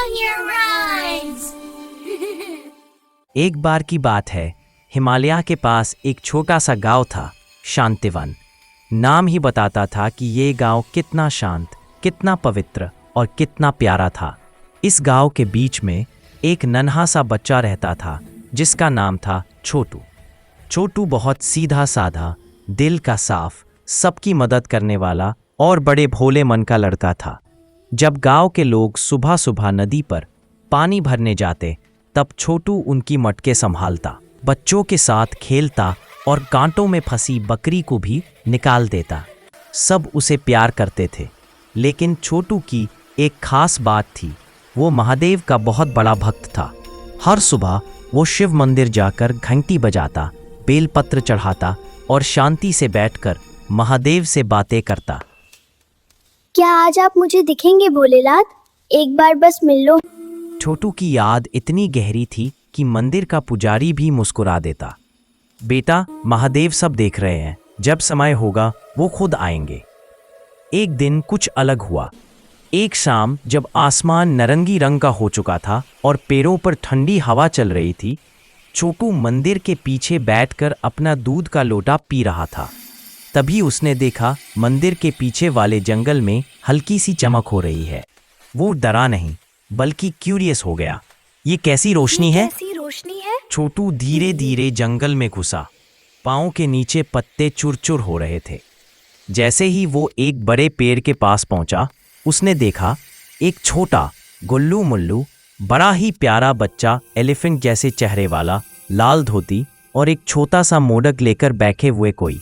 love your rhymes. एक बार की बात है, हिमालय के पास एक छोटा सा गांव था, शांतिवन। नाम ही बताता था कि ये गांव कितना शांत, कितना पवित्र और कितना प्यारा था। इस गांव के बीच में एक नन्हा सा बच्चा रहता था जिसका नाम था छोटू। छोटू बहुत सीधा साधा, दिल का साफ, सबकी मदद करने वाला और बड़े भोले मन का लड़का था। जब गांव के लोग सुबह सुबह नदी पर पानी भरने जाते तब छोटू उनकी मटके संभालता, बच्चों के साथ खेलता और कांटों में फंसी बकरी को भी निकाल देता। सब उसे प्यार करते थे, लेकिन छोटू की एक खास बात थी, वो महादेव का बहुत बड़ा भक्त था। हर सुबह वो शिव मंदिर जाकर घंटी बजाता, बेलपत्र चढ़ाता और शांति से बैठकर महादेव से बातें करता। क्या आज आप मुझे दिखेंगे भोलेनाथ? एक बार बस मिल लो। छोटू की याद इतनी गहरी थी कि मंदिर का पुजारी भी मुस्कुरा देता। बेटा, महादेव सब देख रहे हैं, जब समय होगा वो खुद आएंगे। एक दिन कुछ अलग हुआ। एक शाम जब आसमान नारंगी रंग का हो चुका था और पैरों पर ठंडी हवा चल रही थी, छोटू मंदिर के पीछे बैठकर अपना दूध का लोटा पी रहा था। तभी उसने देखा मंदिर के पीछे वाले जंगल में हल्की सी चमक हो रही है। वो डरा नहीं बल्कि क्यूरियस हो गया। ये कैसी रोशनी है? छोटू धीरे धीरे जंगल में घुसा। पाँव के नीचे पत्ते चुर-चुर हो रहे थे। जैसे ही वो एक बड़े पेड़ के पास पहुंचा, उसने देखा एक छोटा गुल्लू मुल्लू बड़ा ही प्यारा बच्चा, एलिफेंट जैसे चेहरे वाला, लाल धोती और एक छोटा सा मोदक लेकर बैठे हुए कोई।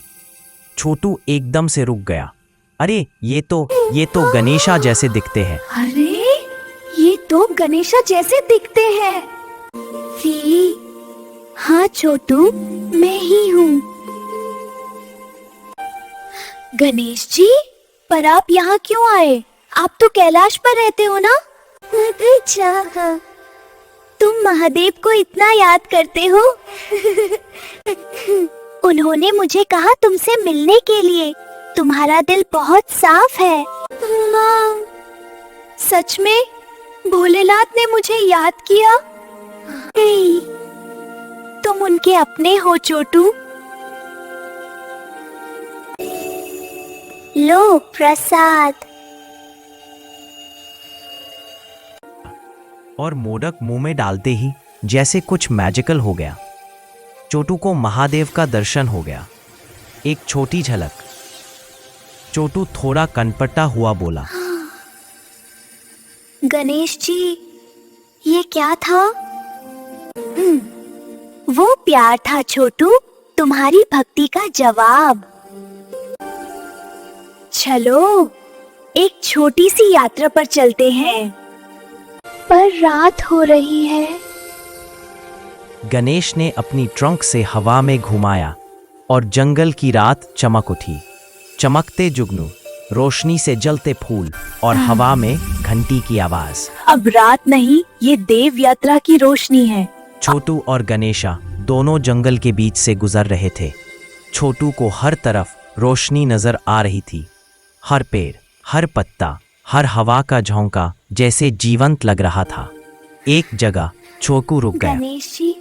छोटू एकदम से रुक गया। अरे ये तो गणेशा जैसे दिखते हैं। अरे ये तो गणेशा जैसे दिखते हैं। हाँ छोटू, मैं ही हूँ। गणेश जी, पर आप यहाँ क्यों आए? आप तो कैलाश पर रहते हो ना? अच्छा, तुम महादेव को इतना याद करते हो? उन्होंने मुझे कहा तुमसे मिलने के लिए। तुम्हारा दिल बहुत साफ है। सच में भोलेनाथ ने मुझे याद किया? तुम उनके अपने हो छोटू। लो प्रसाद। और मोदक मुंह में डालते ही जैसे कुछ मैजिकल हो गया। छोटू को महादेव का दर्शन हो गया। एक छोटी झलक। छोटू थोड़ा कनपटा हुआ बोला, गणेश जी, ये क्या था? वो प्यार था छोटू, तुम्हारी भक्ति का जवाब। चलो एक छोटी सी यात्रा पर चलते हैं। पर रात हो रही है। गणेश ने अपनी ट्रंक से हवा में घुमाया और जंगल की रात चमक उठी। चमकते जुगनू, रोशनी से जलते फूल और हवा में घंटी की आवाज। अब रात नहीं, ये देव यात्रा की रोशनी है। छोटू और गणेशा दोनों जंगल के बीच से गुजर रहे थे। छोटू को हर तरफ रोशनी नजर आ रही थी। हर पेड़, हर पत्ता, हर हवा का झोंका जैसे जीवंत लग रहा था। एक जगह छोटू रुक गया। गणेश जी,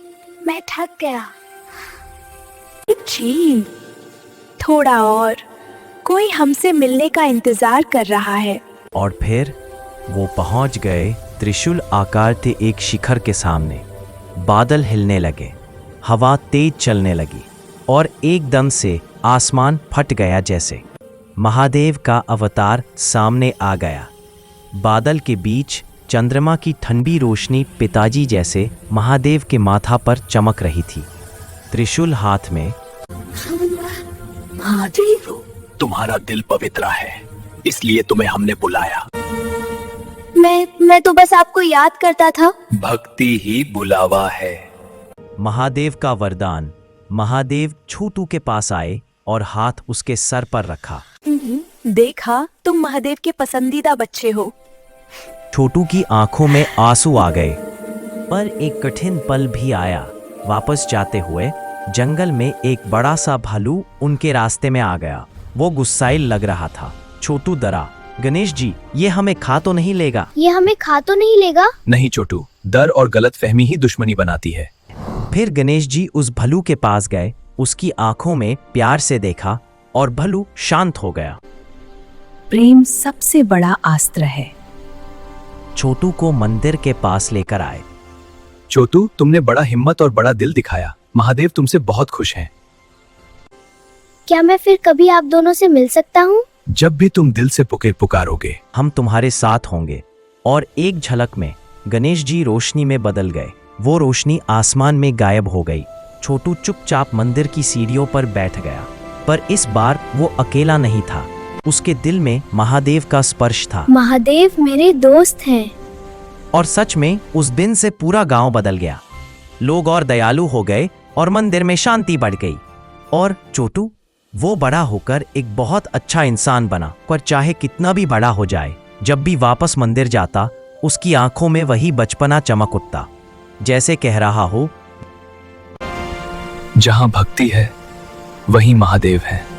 मैं थक गया। जी, थोड़ा और, कोई हमसे मिलने का इंतजार कर रहा है। और फिर वो पहुंच गए त्रिशूल आकार के एक शिखर के सामने। बादल हिलने लगे, हवा तेज चलने लगी और एकदम से आसमान फट गया। जैसे महादेव का अवतार सामने आ गया। बादल के बीच चंद्रमा की ठंडी रोशनी पिताजी जैसे महादेव के माथा पर चमक रही थी। त्रिशूल हाथ में। महादेव, तुम्हारा दिल पवित्र है, इसलिए तुम्हें हमने बुलाया। मैं तो बस आपको याद करता था। भक्ति ही बुलावा है। महादेव का वरदान। महादेव छोटू के पास आए और हाथ उसके सर पर रखा। देखा, तुम महादेव के पसंदीदा बच्चे हो। छोटू की आंखों में आंसू आ गए। पर एक कठिन पल भी आया। वापस जाते हुए जंगल में एक बड़ा सा भालू उनके रास्ते में आ गया। वो गुस्साइल लग रहा था। छोटू डरा गणेश जी, ये हमें खा तो नहीं लेगा? ये हमें खा तो नहीं लेगा? नहीं छोटू, डर और गलत फहमी ही दुश्मनी बनाती है। फिर गणेश जी उस भल्लू के पास गए, उसकी आंखों में प्यार से देखा और भल्लू शांत हो गया। प्रेम सबसे बड़ा अस्त्र है। छोटू को मंदिर के पास लेकर आए। छोटू, तुमने बड़ा हिम्मत और बड़ा दिल दिखाया। महादेव तुमसे बहुत खुश हैं। क्या मैं फिर कभी आप दोनों से मिल सकता हूँ? जब भी तुम दिल से पुकारोगे। हम तुम्हारे साथ होंगे। और एक झलक में गणेश जी रोशनी में बदल गए। वो रोशनी आसमान में गायब हो गई। छोटू चुपचाप मंदिर की सीढ़ियों पर बैठ गया, पर इस बार वो अकेला नहीं था। उसके दिल में महादेव का स्पर्श था। महादेव मेरे दोस्त हैं। और सच में उस दिन से पूरा गांव बदल गया। लोग और दयालु हो गए और मंदिर में शांति बढ़ गई। और छोटू, वो बड़ा होकर एक बहुत अच्छा इंसान बना। पर चाहे कितना भी बड़ा हो जाए, जब भी वापस मंदिर जाता, उसकी आंखों में वही बचपना चमक उठता, जैसे कह रहा हो, जहां भक्ति है वहीं महादेव है।